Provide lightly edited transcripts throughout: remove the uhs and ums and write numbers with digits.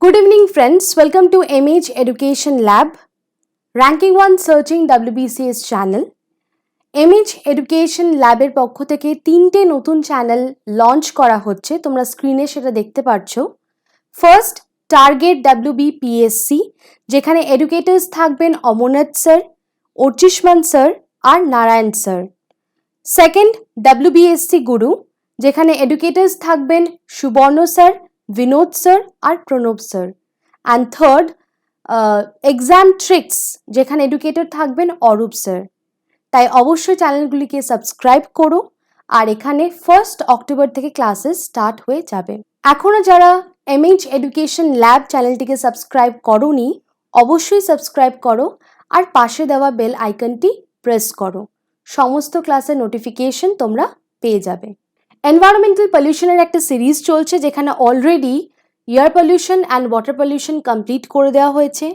Good evening friends, welcome to MH Education Lab, Ranking 1 Searching WBCS channel. MH Education Lab এর পক্ষ থেকে তিনটে নতুন চ্যানেল লঞ্চ করা হচ্ছে, তোমরা স্ক্রিনে সেটা দেখতে পাচ্ছ। ফার্স্ট টার্গেট WBPSC, যেখানে এডুকেটরস থাকবেন অমরনাথ স্যার, অর্চিষ্মান স্যার আর Narayan sir. Second WBSC Guru, যেখানে এডুকেটরস থাকবেন সুবর্ণ স্যার, বিনোদ স্যার আর Pranab sir. And third exam tricks, যেখানে এডুকেটর থাকবেন অরূপ স্যার। তাই অবশ্যই চ্যানেলগুলিকে সাবস্ক্রাইব করো, আর এখানে 1 অক্টোবর থেকে ক্লাসেস স্টার্ট হয়ে যাবে। এখনও যারা MH এডুকেশন ল্যাব চ্যানেলটিকে সাবস্ক্রাইব করোনি, অবশ্যই সাবস্ক্রাইব করো আর পাশে দেওয়া বেল আইকনটি প্রেস করো। সমস্ত ক্লাসের নোটিফিকেশন তোমরা পেয়ে যাবে। এনভায়রনমেন্টাল পলিউশনের একটা সিরিজ চলছে, যেখানে already air pollution and water pollution complete করে দেওয়া হয়েছে,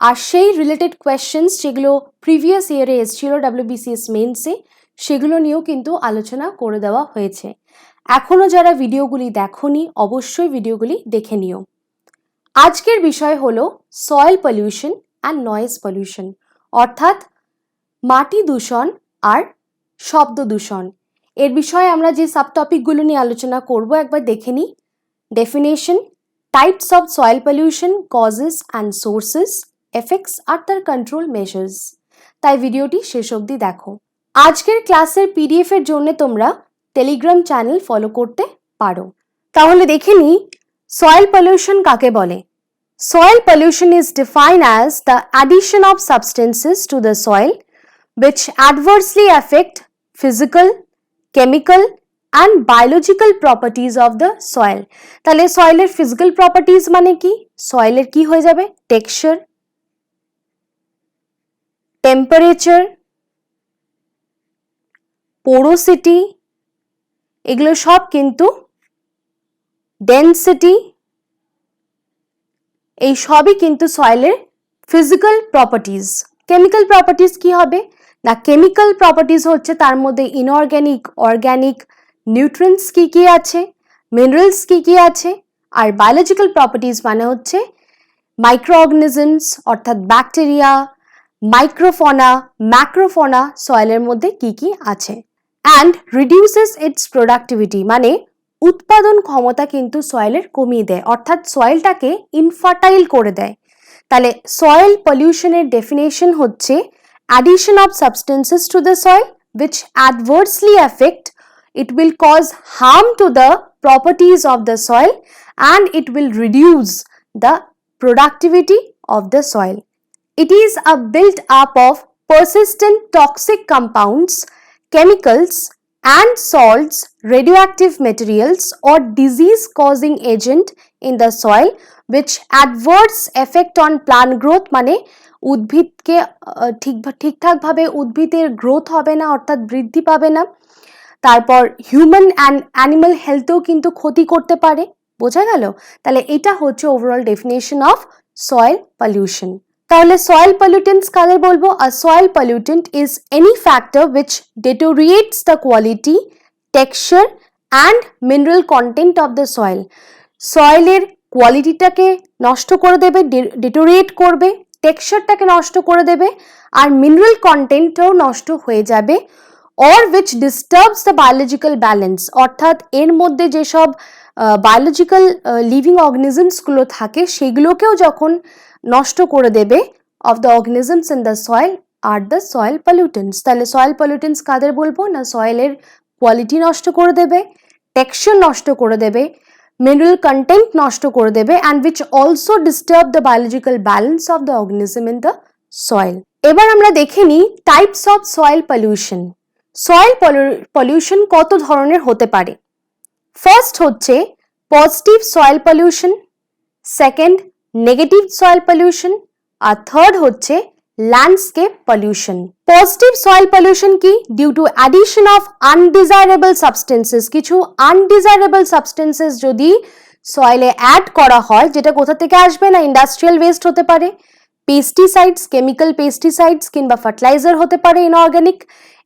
আর সেই রিলেটেড কোয়েশ্চেন্স যেগুলো প্রিভিয়াস ইয়ারে এসেছিল WBCS মেন্সে, সেগুলো নিয়েও কিন্তু আলোচনা করে দেওয়া হয়েছে। এখনও যারা ভিডিওগুলি দেখোনি, অবশ্যই ভিডিওগুলি দেখে নিও। আজকের বিষয় হলো soil pollution and noise pollution, অর্থাৎ মাটি দূষণ আর শব্দ দূষণ। এর বিষয়ে আমরা যে সাব টপিকগুলো নিয়ে আলোচনা করব একবার দেখে নিই। Definition, types of soil pollution, causes and sources, effects আর তার কন্ট্রোল মেজার্স। তাই ভিডিওটি শেষ অবধি দেখো। আজকের ক্লাসের PDF এর জন্য তোমরা টেলিগ্রাম চ্যানেল ফলো করতে পারো। তাহলে দেখে নিই সয়েল পলিউশন কাকে বলে। Soil pollution is defined as the addition of substances to the soil which adversely affect physical, chemical and biological properties of the soil. তাহলে সয়েলের ফিজিক্যাল প্রপার্টিজ মানে কি? সয়েলের কি হয়ে যাবে? টেক্সচার, টেম্পারেচার, পোরোসিটি, এগুলো সব কিন্তু, ডেনসিটি, এই সবই কিন্তু সয়েলের ফিজিক্যাল প্রপার্টিজ। কেমিক্যাল প্রপার্টিজ কি হবে না? কেমিক্যাল প্রপার্টিজ হচ্ছে তার মধ্যে ইনঅর্গ্যানিক, অর্গ্যানিক নিউট্রিয়েন্টস কি কি আছে, মিনারেলস কি কি আছে, আর বায়োলজিক্যাল প্রপার্টিজ মানে হচ্ছে মাইক্রো অর্গানিজমস অর্থাৎ ব্যাকটেরিয়া, মাইক্রোফোনা, ম্যাক্রোফোনা সয়েলের মধ্যে কি কি আছে। অ্যান্ড রিডিউসেস ইটস প্রোডাক্টিভিটি, মানে উৎপাদন ক্ষমতা কিন্তু সয়েলের কমিয়ে দেয়, অর্থাৎ সয়েলটাকে ইনফার্টাইল করে দেয়। তাহলে সয়েল পলিউশনের ডেফিনেশন হচ্ছে addition of substances to the soil which adversely affect, it will cause harm to the properties of the soil and it will reduce the productivity of the soil. It is a built up of persistent toxic compounds, chemicals and salts, radioactive materials or disease causing agent in the soil which adverse effect on plant growth, মানে উদ্ভিদকে ঠিকঠাক ভাবে উদ্ভিদের growth হবে না, অর্থাৎ বৃদ্ধি পাবে না। তারপর হিউম্যান অ্যান্ড অ্যানিমাল হেলথেও কিন্তু ক্ষতি করতে পারে। বোঝা গেল? তাহলে এটা হচ্ছে overall definition of soil pollution. তাহলে সয়েল পলিউটেন্টস কাদের বলবো? A soil pollutant is any factor which deteriorates the quality, texture and mineral content of the soil. সয়েলের কোয়ালিটিটাকে নষ্ট করে দেবে, ডিটোরিয়েট করবে, টেক্সচারটাকে নষ্ট করে দেবে, আর মিনারেল কন্টেন্টও নষ্ট হয়ে যাবে। or which disturbs the biological balance, অর্থাৎ এর মধ্যে যেসব বায়োলজিক্যাল লিভিং অর্গানিজমসগুলো থাকে সেগুলোকেও যখন নষ্ট করে দেবে, of the organisms in the soil are the soil pollutants. তাহলে সয়েল পলিউটেন্টস কাদের বলবো না? সয়েলের কোয়ালিটি নষ্ট করে দেবে, টেক্সচার নষ্ট করে দেবে, মিনারেল কন্টেন্ট নষ্ট করে দেবে, and which also disturb the biological balance of the organism in the soil. এবার আমরা দেখে নিই types of soil pollution. Soil pollution কত ধরনের হতে পারে? ফার্স্ট হচ্ছে positive soil pollution, second negative soil pollution, আর থার্ড হচ্ছে landscape pollution. Positive soil pollution কি? Due to addition of undesirable substances, কিছু আনডিজায়ারেবল সাবস্টেন্সেস যদি সয়েলে অ্যাড করা হয়, যেটা কোথা থেকে আসবে না? ইন্ডাস্ট্রিয়াল ওয়েস্ট হতে পারে, পেস্টিসাইডস, কেমিক্যাল পেস্টিসাইডস কিংবা ফার্টিলাইজার হতে পারে ইনঅর্গ্যানিক।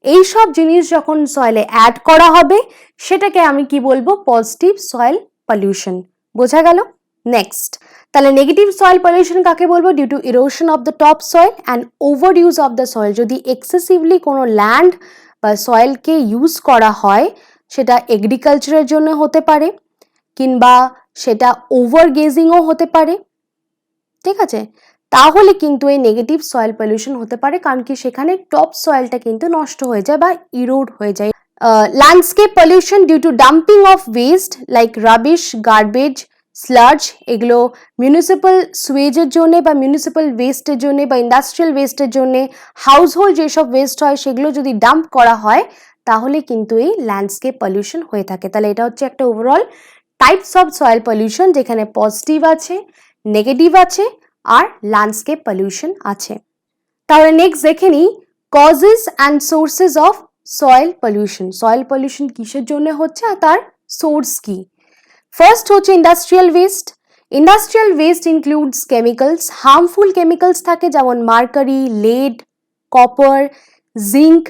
এইসব জিনিস যখন সয়েলে অ্যাড করা হবে সেটাকে আমি কি বলবো? Positive soil pollution. বোঝা গেল? নেক্সট তাহলে নেগেটিভ সয়েল পলিউশন কাকে বলবো? Due to erosion of the top soil and over use of the soil. যদি এক্সেসিভলি কোনো ল্যান্ড বা সয়েলকে ইউজ করা হয়, সেটা এগ্রিকালচারের জন্য হতে পারে কিংবা সেটা ওভার গেজিংও হতে পারে, ঠিক আছে, তাহলে কিন্তু এই নেগেটিভ সয়েল পলিউশন হতে পারে, কারণ কি সেখানে টপ সয়েলটা কিন্তু নষ্ট হয়ে যায় বা ইরোড হয়ে যায়। Landscape pollution due to dumping of waste like rubbish, garbage, sludge, এগুলো মিউনিসিপ্যাল সুয়েজের জন্য বা মিউনিসিপ্যাল ওয়েস্টের জন্য বা ইন্ডাস্ট্রিয়াল ওয়েস্টের জন্য, হাউসহোল্ড যেসব ওয়েস্ট হয় সেগুলো যদি ডাম্প করা হয় তাহলে কিন্তু এই ল্যান্ডস্কেপ পলিউশন হয়ে থাকে। তাহলে এটা হচ্ছে একটা overall types of soil pollution, যেখানে পজিটিভ আছে, নেগেটিভ আছে আর ল্যান্ডস্কেপ পলিউশন আছে। তাহলে নেক্সট দেখে নিই causes and sources of soil pollution. Soil pollution কিসের জন্য হচ্ছে আর তার সোর্স কি? ফার্স্ট হচ্ছে industrial waste. Industrial waste includes chemicals, harmful chemicals থাকে যেমন mercury, lead, copper, zinc,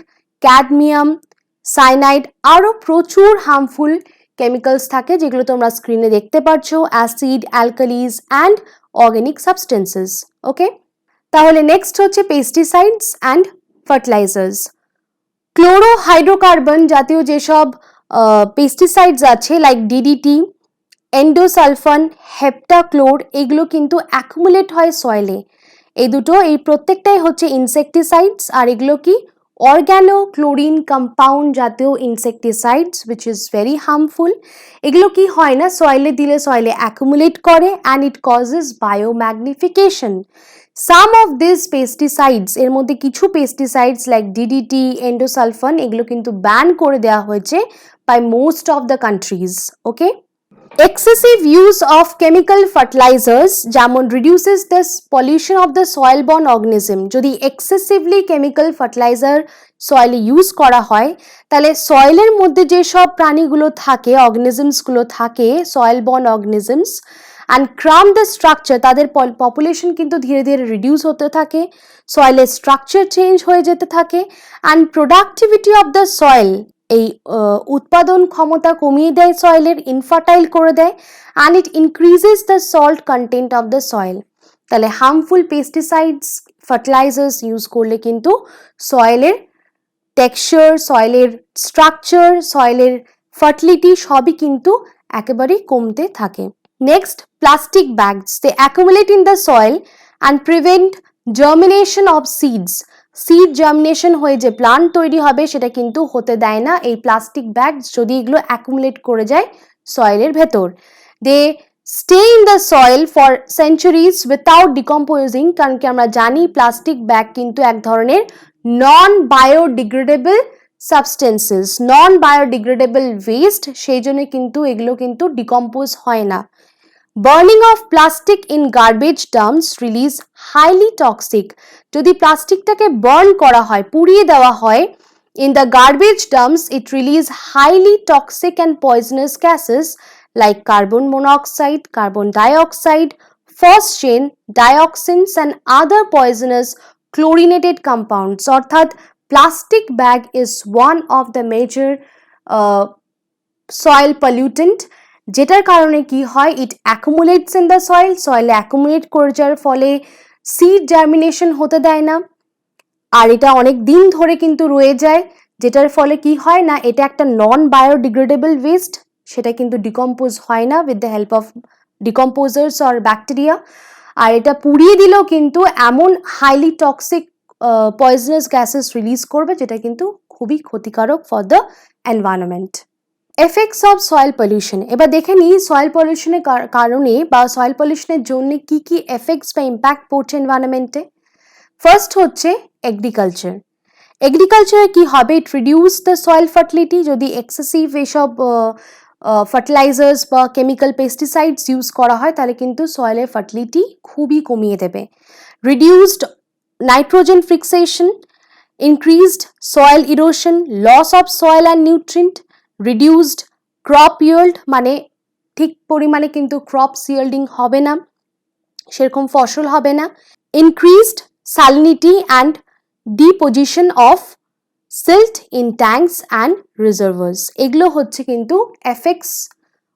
cadmium, cyanide, আরও প্রচুর হার্মফুল কেমিক্যালস থাকে যেগুলো তোমরা স্ক্রিনে দেখতে পাচ্ছ, অ্যাসিড, অ্যালকালিজ অ্যান্ড অর্গানিক সাবস্টেন্সেস। ওকে, তাহলে নেক্সট হচ্ছে পেস্টিসাইডস অ্যান্ড ফার্টিলাইজার্স। ক্লোরোহাইড্রোকার্বন জাতীয় যেসব পেস্টিসাইডস আছে লাইক ডিডিটি, এন্ডোসালফান, হেপ্টাক্লোর, এগুলো কিন্তু অ্যাকুমুলেট হয় সয়েলে। এই প্রত্যেকটাই হচ্ছে ইনসেকটিসাইডস, আর এগুলো কি অর্গ্যানো ক্লোরিন কম্পাউন্ড জাতীয় insecticides which is very harmful. এগুলো কি হয় না, সয়েলে দিলে সয়েলে অ্যাকুমুলেট করে and it causes biomagnification. Some of this pesticides, এর মধ্যে কিছু পেস্টিসাইডস লাইক ডিডিটি, এন্ডোসালফান, এগুলো কিন্তু ব্যান করে দেওয়া হয়েছে by most of the countries. Okay, excessive use of chemical fertilisers যেমন reduces the pollution of the soil borne organism. যদি এক্সেসিভলি কেমিক্যাল ফার্টিলাইজার সয়েলে ইউজ করা হয় তাহলে সয়েলের মধ্যে যেসব প্রাণীগুলো থাকে, অর্গানিজমসগুলো থাকে, soil born organisms, and crumb the structure, তাদের পপুলেশন কিন্তু ধীরে ধীরে রিডিউস হতে থাকে, সয়েলের স্ট্রাকচার চেঞ্জ হয়ে যেতে থাকে, and productivity of the soil, এই উৎপাদন ক্ষমতা কমিয়ে দেয় সয়েলের, ইনফার্টাইল করে দেয়, and it increases the salt content of the soil. তাহলে হার্মফুল পেস্টিসাইডস, ফার্টিলাইজার্স ইউজ করলে কিন্তু সয়েলের টেক্সচার, সয়েলের স্ট্রাকচার, সয়েলের ফার্টিলিটি সবই কিন্তু একেবারেই কমতে থাকে। Next, plastic bags, they accumulate in the soil and prevent germination of seeds. Seed germination হয়ে যে প্লান্ট তৈরি হবে সেটা কিন্তু হতে দেয় না এই প্লাস্টিক ব্যাগ, যদি এগুলো অ্যাকুমুলেট করে যায় সয়েলের ভেতর। They stay in the soil for centuries without decomposing, কারণ কি আমরা জানি প্লাস্টিক ব্যাগ কিন্তু এক ধরনের non biodegradable substances, non biodegradable waste, সেই জন্য কিন্তু এগুলো কিন্তু ডিকম্পোজ হয় না। Burning of plastic in garbage dumps release highly toxic. যদি প্লাস্টিকটাকে বার্ন করা হয়, পুড়িয়ে দেওয়া হয়, in the garbage dumps it release highly toxic and poisonous gases like carbon monoxide, carbon dioxide, ফসফেন, ডাইঅক্সিনস and other poisonous chlorinated compounds। অর্থাৎ plastic bag is one of the major soil pollutant, যেটার কারণে কি হয়, it accumulates in the soil, সয়েলে accumulate করে যাওয়ার ফলে seed germination হতে দেয় না, আর এটা অনেক দিন ধরে কিন্তু রয়ে যায়, যেটার ফলে কি হয় না, এটা একটা নন বায়োডিগ্রেডেবল ওয়েস্ট, সেটা কিন্তু ডিকম্পোজ হয় না with the help of decomposers or bacteria, আর এটা পুড়িয়ে দিলেও কিন্তু এমন highly toxic poisonous gases release করবে যেটা কিন্তু খুবই ক্ষতিকারক for the environment. Effects of soil pollution, এবার দেখে নিই সয়েল পলিউশনের কারণে বা সয়েল পলিউশনের জন্য কি কি এফেক্টস বা ইম্প্যাক্ট পড়ছে এনভায়রনমেন্টে। ফার্স্ট হচ্ছে এগ্রিকালচার। এগ্রিকালচারে কি হবে, it reduce the soil fertility. যদি এক্সেসিভ এসব ফার্টিলাইজার্স বা কেমিক্যাল পেস্টিসাইডস ইউজ করা হয় তাহলে কিন্তু সয়েলের ফার্টিলিটি খুবই কমিয়ে দেবে। Reduced nitrogen fixation, increased soil erosion, loss of soil and nutrient, reduced crop yield, মানে ঠিক পরিমাণে কিন্তু ক্রপস ইয়েল্ডিং হবে না, সেরকম ফসল হবে না। Increased salinity and deposition of silt in tanks and reservoirs, এগুলো হচ্ছে কিন্তু effects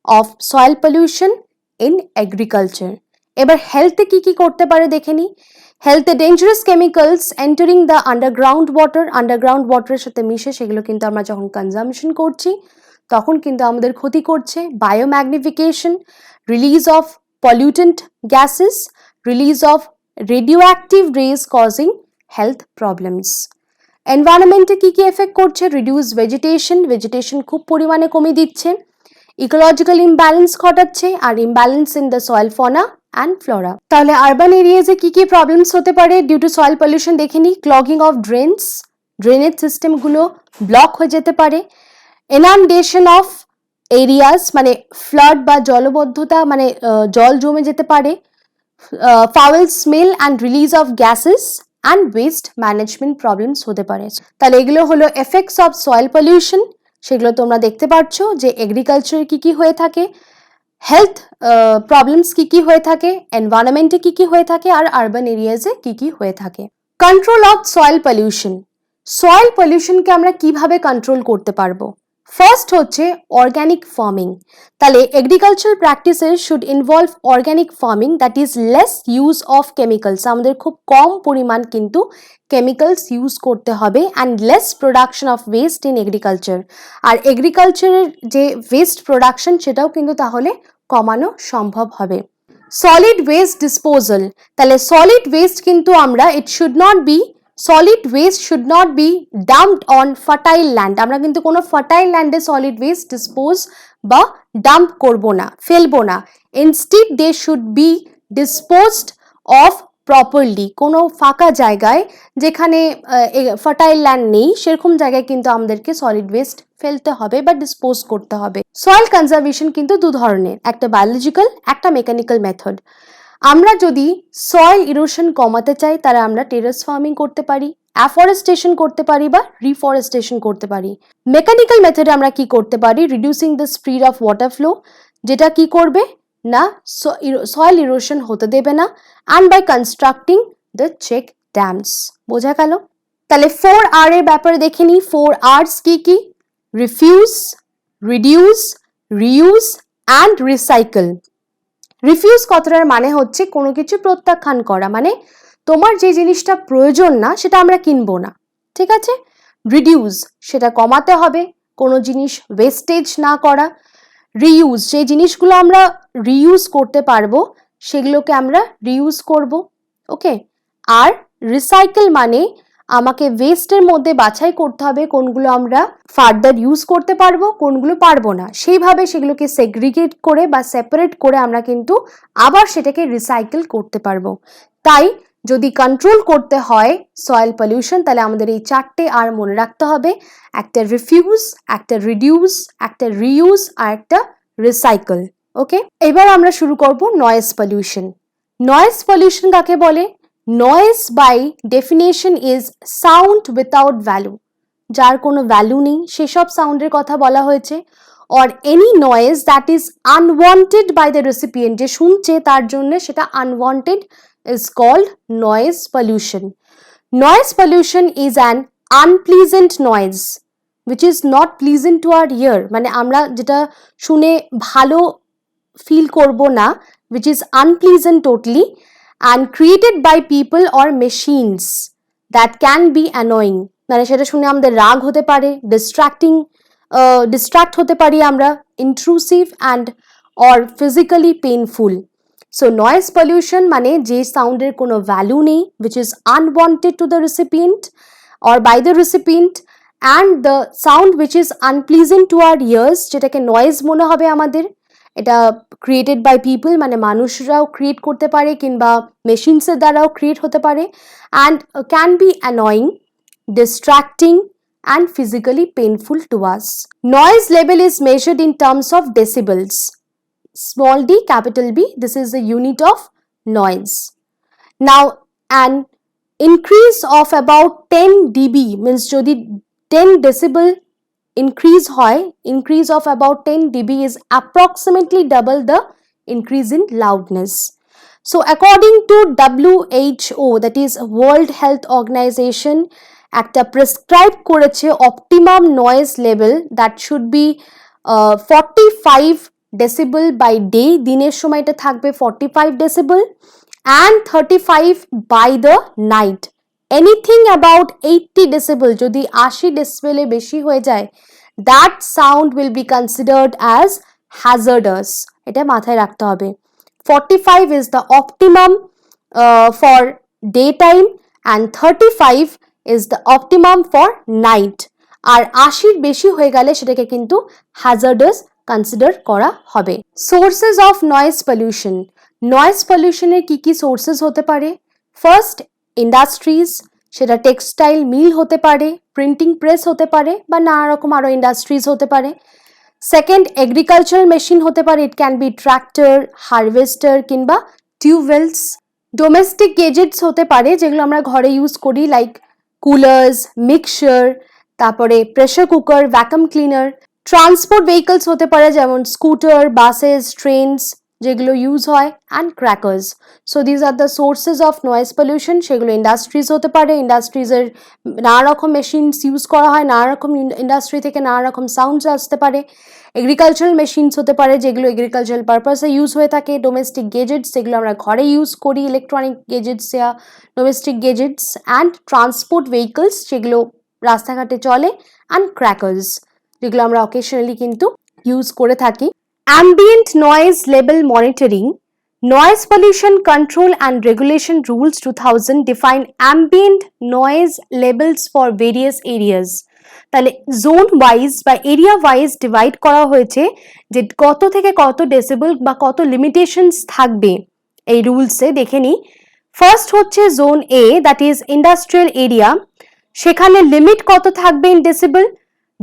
of soil pollution in agriculture। এবার হেলথে কি কি করতে পারে দেখে নিই। হেলথে dangerous chemicals entering the underground ওয়াটারের সাথে মিশে সেগুলো কিন্তু আমরা যখন কনজাম্পশন করছি তখন কিন্তু আমাদের ক্ষতি করছে। Biomagnification, release of pollutant gases, release of radioactive rays causing health problems. এনভায়রনমেন্টে কি কি এফেক্ট করছে? রিডিউস ভেজিটেশন খুব পরিমাণে কমিয়ে দিচ্ছে, ইকোলজিক্যাল ইমব্যালেন্স ঘটাচ্ছে, আর imbalance in the soil fauna and flora. তাহলে আরবান এরিয়াজে কি কি প্রবলেমস হতে পারে ডিউ টু সয়েল পলিউশন দেখে নিই। ক্লগিং অফ ড্রেনেজ সিস্টেমগুলো ব্লক হয়ে যেতে পারে, ইনান্ডেশন অফ এরিয়াস মানে ফ্লাড বা জলবদ্ধতা মানে জল জমে যেতে পারে, foul smell and release of gases and waste management problems হতে পারে। তাহলে এগুলো হলো এফেক্টস অফ সয়েল পলিউশন, সেগুলো তোমরা দেখতে পাচ্ছ যে এগ্রিকালচারে কি কি হয়ে থাকে, হেলথ প্রবলেমস কি কি হয়ে থাকে, এনভায়রনমেন্টে কি কি হয়ে থাকে, আর আরবান এরিয়াজে কি কি হয়ে থাকে। কন্ট্রোল অফ সয়েল পলিউশনকে আমরা কিভাবে কন্ট্রোল করতে পারবো? ফার্স্ট হচ্ছে অর্গানিক ফার্মিং। তাহলে agriculture practices should involve organic farming that is less use of chemicals. আমাদের খুব কম পরিমাণ কিন্তু কেমিক্যালস ইউজ করতে হবে, and less production of waste in agriculture. আর এগ্রিকালচারের যে ওয়েস্ট প্রোডাকশন সেটাও কিন্তু তাহলে কমানো সম্ভব হবে। সলিড ওয়েস্ট ডিসপোজাল, তাহলে সলিড ওয়েস্ট কিন্তু আমরা solid waste should not be dumped on fertile land। আমরা কিন্তু কোনো ফার্টাইল ল্যান্ডে সলিড ওয়েস্ট ডিসপোজ বা ডাম্প করব না, ফেলবো না। Instead they should be disposed of properly. কোনো ফাঁকা জায়গায় যেখানে ফার্টাইল ল্যান্ড নেই সেরকম জায়গায় কিন্তু আমাদেরকে সলিড ওয়েস্ট ফেলতে হবে বা ডিসপোজ করতে হবে। সয়েল কনজারভেশন কিন্তু দু ধরনের, একটা বায়োলজিক্যাল, একটা মেকানিক্যাল মেথড। আমরা যদি সয়েল ইরোশন কমাতে চাই তাহলে আমরা টেরেস ফার্মিং করতে পারি, অ্যাফরেস্টেশন করতে পারি বা রিফরেস্টেশন করতে পারি। মেকানিক্যাল মেথডে আমরা কি করতে পারি? Reducing the speed of water flow, যেটা কি করবে না সয়েল ইরোশন হতে দেবে না, and by constructing the check dams. বোঝা গেল? তাহলে 4R এর ব্যাপারে দেখে নিই। 4Rs কি কি? Refuse, reduce, reuse and recycle. Refuse কথাটার মানে হচ্ছে কোনো কিছু প্রত্যাখ্যান করা, মানে তোমার যে জিনিসটা প্রয়োজন না সেটা আমরা কিনবো না, ঠিক আছে। রিডিউস, সেটা কমাতে হবে, কোনো জিনিস ওয়েস্টেজ না করা। রিইউজ, যে জিনিসগুলো আমরা রিইউজ করতে পারবো সেগুলোকে আমরা রিইউজ করব, ওকে। আর রিসাইকেল মানে আমাকে ওয়েস্টের মধ্যে বাছাই করতে হবে কোনগুলো আমরা ফার্দার ইউজ করতে পারবো, কোনগুলো পারবো না, সেইভাবে সেগুলোকে সেগ্রিগেট করে বা সেপারেট করে আমরা কিন্তু আবার সেটাকে রিসাইকেল করতে পারবো। তাই যদি কন্ট্রোল করতে হয় সয়েল পলিউশন তাহলে আমাদের এই 4টে আর মনে রাখতে হবে, একটা রিফিউজ, একটা রিডিউস, একটা রিইউজ আর একটা রিসাইকেল, ওকে। এবার আমরা শুরু করব নয়েজ পলিউশন। নয়েজ পলিউশন কাকে বলে? Noise by definition is sound without value, যার কোনো ভ্যালু নেই সেসব সাউন্ডের কথা বলা হয়েছে। Or any noise that is unwanted by the recipient, যে শুনছে তার জন্য সেটা unwanted is called noise pollution. Noise pollution is an unpleasant noise which is not pleasant to our ear, মানে আমরা যেটা শুনে ভালো ফিল করব না, which is unpleasant totally, and created by people or machines that can be annoying, মানে সেটা শুনে আমাদের রাগ হতে পারে, distract হতে পারি আমরা, intrusive and or physically painful. So noise pollution মানে যে সাউন্ডের কোনো ভ্যালু নেই, which is unwanted to the recipient or by the recipient, and the sound which is unpleasant to our ears, যেটাকে নয়েজ মনে হবে আমাদের, এটা ক্রিয়েটেড বাই পিপল মানে মানুষরাও ক্রিয়েট করতে পারে কিংবা মেশিনসের দ্বারাও ক্রিয়েট হতে পারে, and can be annoying, distracting and physically painful to us. Noise level is measured in terms of decibels. Small d, capital B, this is the unit of noise. Now, an increase of about 10 dB means jodi 10 decibel increase of about 10 dB is approximately double the increase in loudness. So, according to WHO, that is World Health Organization, একটা prescribe করেছে optimum noise level that should be 45 decibel by day, দিনের সময় এটা থাকবে 45 decibel, and 35 by the night. Anything about 80 decibel, যদি 80 ডেসিবেলের বেশি হয়ে যায়, that sound will be considered as hazardous. এটা মাথায় রাখতে হবে। 45 is the optimum for daytime and 35 is the optimum for night. আর 80 বেশি হয়ে গেলে সেটাকে কিন্তু হ্যাজার্ডাস কনসিডার করা হবে। Sources of noise pollution. Noise পলিউশনের কি কি সোর্সেস হতে পারে? ফার্স্ট, ইন্ডাস্ট্রিজ, সেটা টেক্সটাইল মিল হতে পারে, প্রিন্টিং প্রেস হতে পারে, বা নানা রকম আরও ইন্ডাস্ট্রিজ হতে পারে। সেকেন্ড, এগ্রিকালচারাল মেশিন হতে পারে, it can be tractor, harvester কিংবা টিউবওয়েলস। ডোমেস্টিক গেজেটস হতে পারে যেগুলো আমরা ঘরে ইউজ করি, লাইক কুলার্স, মিক্সচার, তারপরে pressure cooker, vacuum cleaner. Transport vehicles হতে পারে যেমন স্কুটার, বাসেস, ট্রেনস যেগুলো ইউজ হয়, and crackers. So these are the sources of noise pollution. সেগুলো ইন্ডাস্ট্রিজ হতে পারে, ইন্ডাস্ট্রিজের নানা রকম মেশিনস ইউজ করা হয়, নানা রকম ইন্ডাস্ট্রি থেকে নানা রকম সাউন্ডস আসতে পারে। এগ্রিকালচারাল মেশিনস হতে পারে যেগুলো এগ্রিকালচারাল পারপাসে ইউজ হয়ে থাকে। ডোমেস্টিক গেজেটস যেগুলো আমরা ঘরে ইউজ করি, electronic gadgets yeah domestic gadgets. And transport vehicles যেগুলো রাস্তাঘাটে চলে, অ্যান্ড ক্র্যাকার্স যেগুলো আমরা অকেশনালি কিন্তু ইউজ করে থাকি। Ambient noise level monitoring. Noise Pollution Control and Regulation Rules 2000 define ambient noise levels for various areas. তাহলে জোন ওয়াইজ বা এরিয়া ওয়াইজ ডিভাইড করা হয়েছে যে কত থেকে কত ডেসিবেল বা কত লিমিটেশনস থাকবে এই রুলসে। দেখে নিই। ফার্স্ট হচ্ছে zone A, that is industrial area. সেখানে লিমিট কত থাকবে ইন ডেসিবেল?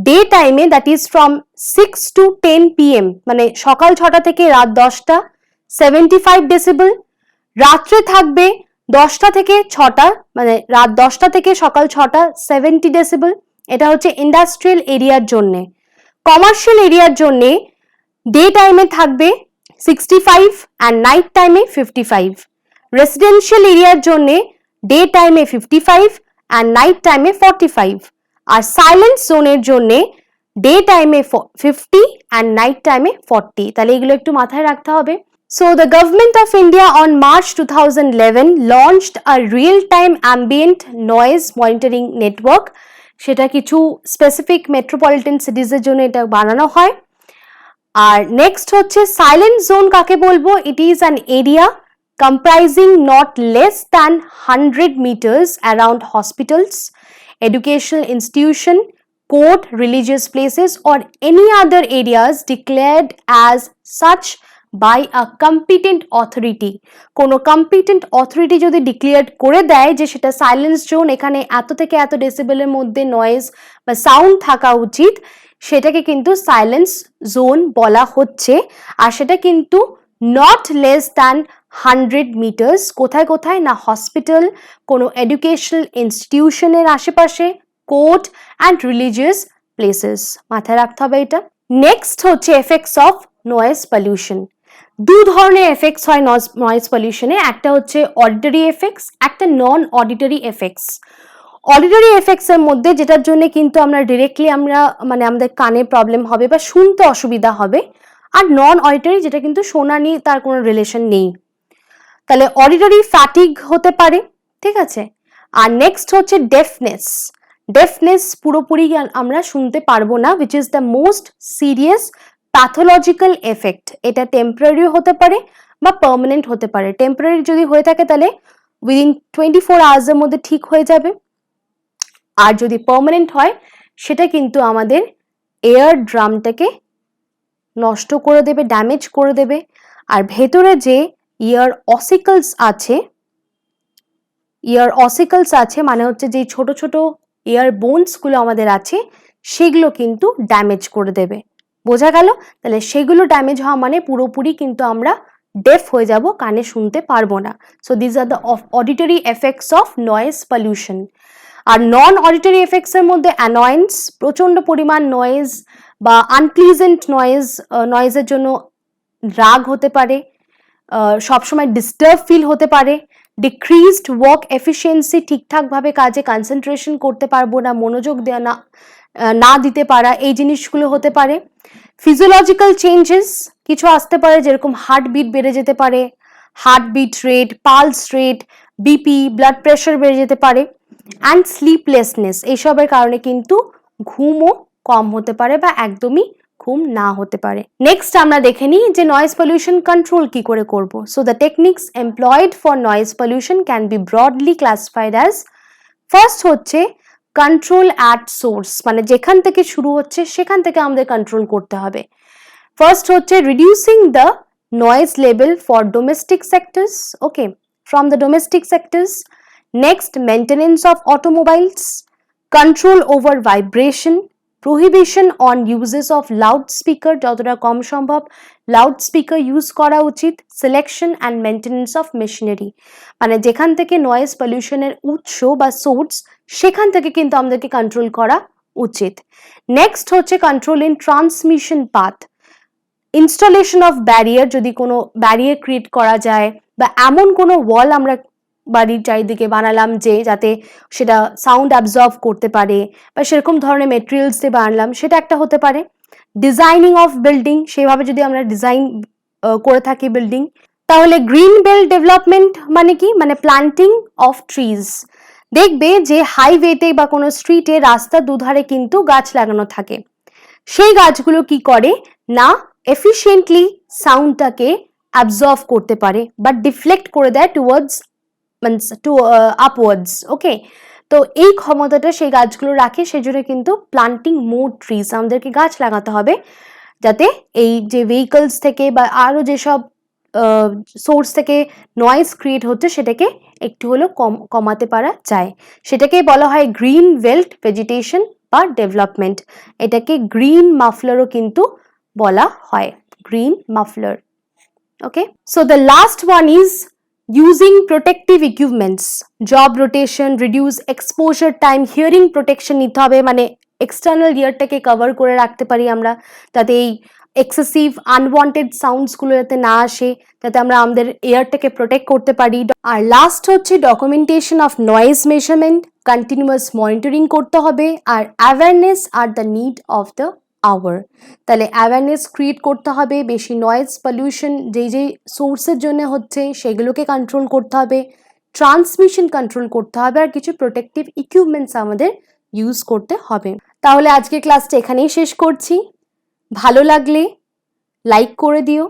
ডে টাইমে, that is from 6 to 10 PM, মানে সকাল 6টা থেকে রাত 10টা, 75 ডেসিবেল। রাত্রে থাকবে 10টা থেকে 6টা, মানে রাত 10টা থেকে সকাল 6টা, 70 ডেসিবেল। এটা হচ্ছে ইন্ডাস্ট্রিয়াল এরিয়ার জন্য। কমার্শিয়াল এরিয়ার জন্য ডে টাইমে থাকবে 65 অ্যান্ড নাইট টাইমে 55। রেসিডেন্সিয়াল এরিয়ার জন্য ডে টাইমে 55 অ্যান্ড নাইট টাইমে 45। আর সাইলেন্স জোনের জন্য ডে টাইমে 50 অ্যান্ড নাইট টাইমে 40। তাহলে এগুলো একটু মাথায় রাখতে হবে। So the Government of India on March 2011 launched a real-time ambient noise monitoring network. সেটা কিছু স্পেসিফিক মেট্রোপলিটন সিটিজের জন্য এটা বানানো হয়। আর নেক্সট হচ্ছে সাইলেন্ট জোন কাকে বলবো? It is an area comprising not less than 100 meters around hospitals, educational institution, court, religious places or any other areas declared as such by a competent authority. কোনো competent authority যদি declare করে দেয় যে সেটা silence zone, এখানে এত থেকে এত ডেসিবেলের মধ্যে নয়েজ বা সাউন্ড থাকা উচিত, সেটাকে কিন্তু সাইলেন্স জোন বলা হচ্ছে। আর সেটা কিন্তু নট লেস দ্যান 100 মিটার্স। কোথায় কোথায় না? হসপিটাল, কোনো এডুকেশনাল ইনস্টিটিউশনের আশেপাশে, কোর্ট অ্যান্ড রিলিজিয়াস প্লেসেস। মাথায় রাখতে হবে এটা। নেক্সট হচ্ছে এফেক্টস অফ নয়েজ পলিউশন। দু ধরনের এফেক্টস হয় নয়েজ পলিউশনে, একটা হচ্ছে অডিটরি এফেক্টস, একটা নন অডিটরি এফেক্টস। অডিটরি এফেক্টস এর মধ্যে যেটার জন্য কিন্তু আমরা ডিরেক্টলি মানে আমাদের কানে প্রবলেম হবে বা শুনতে অসুবিধা হবে, আর নন অডিটরি যেটা কিন্তু শোনা নিয়ে তার কোনো রিলেশন নেই। তাহলে অডিটরি ফ্যাটিগ হতে পারে, ঠিক আছে। আর নেক্সট হচ্ছে ডেফনেস। ডেফনেস পুরোপুরি আমরা শুনতে পারবো না, which is the most serious pathological effect. এটা টেম্পোরারি হতে পারে বা পার্মানেন্ট হতে পারে। টেম্পোরারি যদি হয়ে থাকে তাহলে উইদিন 24 আওয়ার্সের মধ্যে ঠিক হয়ে যাবে। আর যদি পার্মানেন্ট হয় সেটা কিন্তু আমাদের এয়ার ড্রামটাকে নষ্ট করে দেবে, ড্যামেজ করে দেবে। আর ভেতরে যে ইয়ার অসিকলস আছে, মানে হচ্ছে যে ছোট ছোট ইয়ার বোনসগুলো আমাদের আছে, সেগুলো কিন্তু ড্যামেজ করে দেবে। বোঝা গেল? তাহলে সেগুলো ড্যামেজ হওয়া মানে পুরোপুরি কিন্তু আমরা ডেফ হয়ে যাব, কানে শুনতে পারবো না। So this are the auditory effects of noise pollution. আর নন অডিটরি এফেক্টস এর মধ্যে অ্যানয়েন্স, প্রচন্ড পরিমাণ নয়েজ বা আনপ্লিজেন্ট নয়েজের জন্য রাগ হতে পারে, সবসময় ডিস্টার্ব ফিল হতে পারে, ডিক্রিজড ওয়ার্ক এফিসিয়েন্সি, ঠিকঠাকভাবে কাজে কনসেন্ট্রেশন করতে পারবো না, মনোযোগ দেওয়া না দিতে পারা, এই জিনিসগুলো হতে পারে। ফিজিওলজিক্যাল চেঞ্জেস কিছু আসতে পারে, যেরকম হার্টবিট বেড়ে যেতে পারে, heartbeat rate, pulse rate, BP, blood pressure বেড়ে যেতে পারে, অ্যান্ড স্লিপলেসনেস, এইসবের কারণে কিন্তু ঘুমও কম হতে পারে বা একদমই ঘুম না হতে পারে। নেক্সট আমরা দেখে নিই যে নয়েজ পলিউশন কন্ট্রোল কি করে করব। So the techniques employed for noise pollution can be broadly classified as, first হচ্ছে কন্ট্রোল অ্যাট সোর্স, মানে যেখান থেকে শুরু হচ্ছে সেখান থেকে আমাদের কন্ট্রোল করতে হবে। ফার্স্ট হচ্ছে reducing the noise level for domestic sectors, okay, from the domestic sectors. Next maintenance of automobiles, control over vibration, prohibition on uses of loud speaker, যতটা কম সম্ভব লাউড স্পিকার ইউজ করা উচিত, selection and maintenance of machinery, মানে যেখান থেকে noise পলিউশনের উৎস বা source সেখান থেকে কিন্তু আমাদেরকে কন্ট্রোল করা উচিত। নেক্সট হচ্ছে control in transmission path, installation of barrier, যদি কোনো ব্যারিয়ার ক্রিয়েট করা যায় বা এমন কোনো ওয়াল আমরা বাড়ির চারিদিকে বানালাম যে যাতে সেটা সাউন্ড অ্যাবজর্ব করতে পারে বা সেরকম ধরনের মেটেরিয়ালস দিয়ে বানালাম, সেটা একটা হতে পারে। ডিজাইনিং অফ বিল্ডিং, সেভাবে যদি আমরা ডিজাইন করে থাকি বিল্ডিং। তাহলে গ্রিন বেল্ট ডেভেলপমেন্ট মানে কি, মানে প্ল্যান্টিং অফ ট্রিজ। দেখবে যে হাইওয়েতে বা কোনো স্ট্রিটে রাস্তার দুধারে কিন্তু গাছ লাগানো থাকে, সেই গাছগুলো কি করে না এফিশিয়েন্টলি সাউন্ডটাকে অ্যাবজর্ভ করতে পারে বা ডিফ্লেক্ট করে দেয় টুয়ার্ডস আপওয়ার্ডস, ওকে। তো এই ক্ষমতাটা সেই গাছগুলো রাখে, সেজন্য কিন্তু প্লান্টিং মোর ট্রিজ, আমাদেরকে গাছ লাগাতে হবে যাতে এই যে ভেহিকলস থেকে বা আরো যেসব সোর্স থেকে নয়েজ ক্রিয়েট হচ্ছে সেটাকে একটু হলেও কমাতে পারা যায়। সেটাকেই বলা হয় গ্রিন বেল্ট ভেজিটেশন বা ডেভেলপমেন্ট। এটাকে গ্রিন মাফলারও কিন্তু বলা হয়, green muffler, okay. So the last one is using protective equipments, job rotation, reduce exposure time, hearing protection নিতে হবে, মানে এক্সটার্নাল ইয়ারটাকে কভার করে রাখতে পারি আমরা, যাতে এই এক্সেসিভ আনওয়ান্টেড সাউন্ডস গুলো যাতে না আসে, যাতে আমরা আমাদের এয়ারটাকে প্রোটেক্ট করতে পারি। আর লাস্ট হচ্ছে documentation of noise measurement, continuous monitoring করতে হবে, আর awareness are the need of the hour. তাহলে অ্যাওয়ারনেস ক্রিয়েট করতে হবে, বেশি নয়েজ পলিউশন যেই যেই সোর্সের জন্য হচ্ছে সেগুলোকে কন্ট্রোল করতে হবে, ট্রান্সমিশন কন্ট্রোল করতে হবে, আর কিছু প্রোটেক্টিভ ইকুইপমেন্টস আমাদের ইউজ করতে হবে। তাহলে আজকের ক্লাসটা এখানেই শেষ করছি। ভালো লাগলে লাইক করে দিও,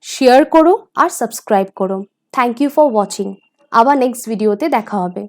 শেয়ার করো আর সাবস্ক্রাইব করো। Thank you for watching. আবার নেক্সট ভিডিওতে দেখা হবে।